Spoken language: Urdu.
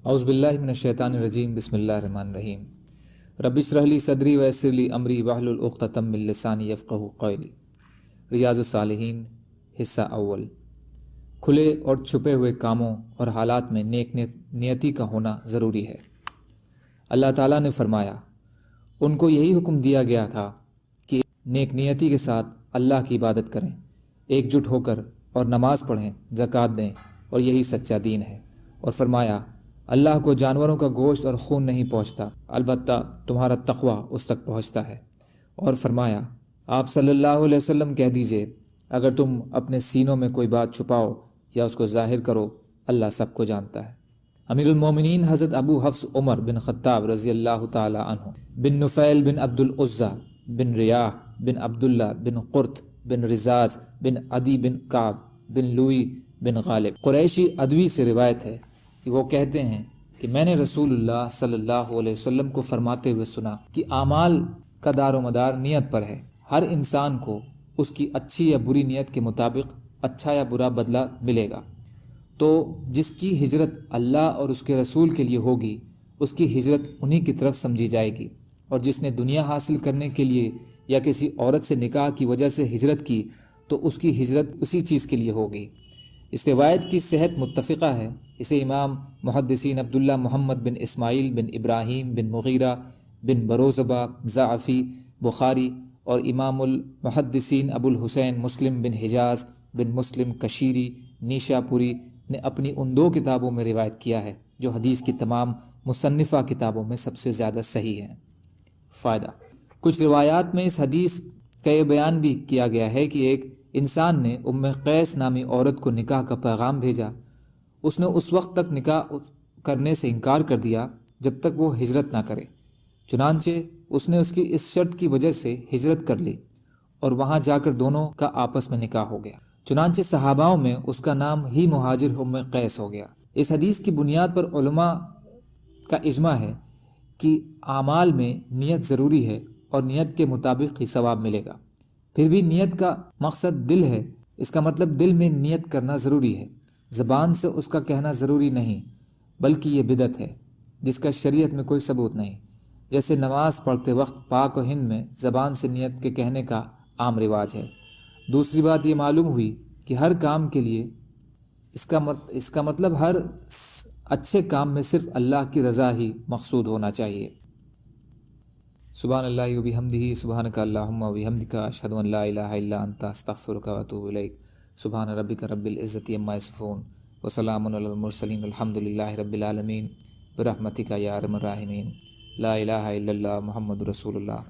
اعوذ باللہ من الشیطان الرجیم بسم اللہ الرحمن الرحیم رب اشرح لی صدری ویسر لی امری واحلل عقدۃ من لسانی یفقہوا قولی۔ ریاض الصالحین حصہ اول۔ کھلے اور چھپے ہوئے کاموں اور حالات میں نیک نیتی کا ہونا ضروری ہے۔ اللہ تعالیٰ نے فرمایا، ان کو یہی حکم دیا گیا تھا کہ نیک نیتی کے ساتھ اللہ کی عبادت کریں، ایک جٹ ہو کر اور نماز پڑھیں، زکوٰۃ دیں، اور یہی سچا دین ہے۔ اور فرمایا، اللہ کو جانوروں کا گوشت اور خون نہیں پہنچتا، البتہ تمہارا تقوی اس تک پہنچتا ہے۔ اور فرمایا، آپ صلی اللہ علیہ وسلم کہہ دیجئے، اگر تم اپنے سینوں میں کوئی بات چھپاؤ یا اس کو ظاہر کرو، اللہ سب کو جانتا ہے۔ امیر المومنین حضرت ابو حفص عمر بن خطاب رضی اللہ تعالی عنہ بن نفیل بن عبد العزیٰ بن ریاح بن عبداللہ بن قرط بن رزاز بن عدی بن کعب بن لوئی بن غالب قریشی ادوی سے روایت ہے کہ وہ کہتے ہیں کہ میں نے رسول اللہ صلی اللہ علیہ وسلم کو فرماتے ہوئے سنا کہ اعمال کا دار و مدار نیت پر ہے۔ ہر انسان کو اس کی اچھی یا بری نیت کے مطابق اچھا یا برا بدلہ ملے گا۔ تو جس کی ہجرت اللہ اور اس کے رسول کے لیے ہوگی، اس کی ہجرت انہی کی طرف سمجھی جائے گی، اور جس نے دنیا حاصل کرنے کے لیے یا کسی عورت سے نکاح کی وجہ سے ہجرت کی تو اس کی ہجرت اسی چیز کے لیے ہوگی۔ اس روایت کی صحت متفقہ ہے۔ اسے امام محدثین عبداللہ محمد بن اسماعیل بن ابراہیم بن مغیرہ بن بروزبہ ضعفی بخاری اور امام المحدثین ابو الحسین مسلم بن حجاز بن مسلم کشیری نیشا پوری نے اپنی ان دو کتابوں میں روایت کیا ہے جو حدیث کی تمام مصنفہ کتابوں میں سب سے زیادہ صحیح ہیں۔ فائدہ: کچھ روایات میں اس حدیث کا یہ بیان بھی کیا گیا ہے کہ ایک انسان نے ام قیس نامی عورت کو نکاح کا پیغام بھیجا۔ اس نے اس وقت تک نکاح کرنے سے انکار کر دیا جب تک وہ ہجرت نہ کرے، چنانچہ اس نے اس کی اس شرط کی وجہ سے ہجرت کر لی اور وہاں جا کر دونوں کا آپس میں نکاح ہو گیا، چنانچہ صحاباؤں میں اس کا نام ہی مہاجر ام قیس ہو گیا۔ اس حدیث کی بنیاد پر علماء کا اجماع ہے کہ اعمال میں نیت ضروری ہے اور نیت کے مطابق ہی ثواب ملے گا۔ پھر بھی نیت کا مقصد دل ہے، اس کا مطلب دل میں نیت کرنا ضروری ہے، زبان سے اس کا کہنا ضروری نہیں، بلکہ یہ بدعت ہے جس کا شریعت میں کوئی ثبوت نہیں، جیسے نماز پڑھتے وقت پاک و ہند میں زبان سے نیت کے کہنے کا عام رواج ہے۔ دوسری بات یہ معلوم ہوئی کہ ہر کام کے لیے اس کا مطلب ہر اچھے کام میں صرف اللہ کی رضا ہی مقصود ہونا چاہیے۔ سبحان اللہ و بحمدہ، سبحانک اللہم و بحمدک، اشہد ان لا الہ الا انت، استغفرک و اتوب الیک۔ سبحان ربک رب العزت عما یصفون وسلام علی المرسلین، الحمد للہ رب العالمین، برحمتک یا ارحم الراحمین، لا الہ الا اللہ محمد رسول اللہ۔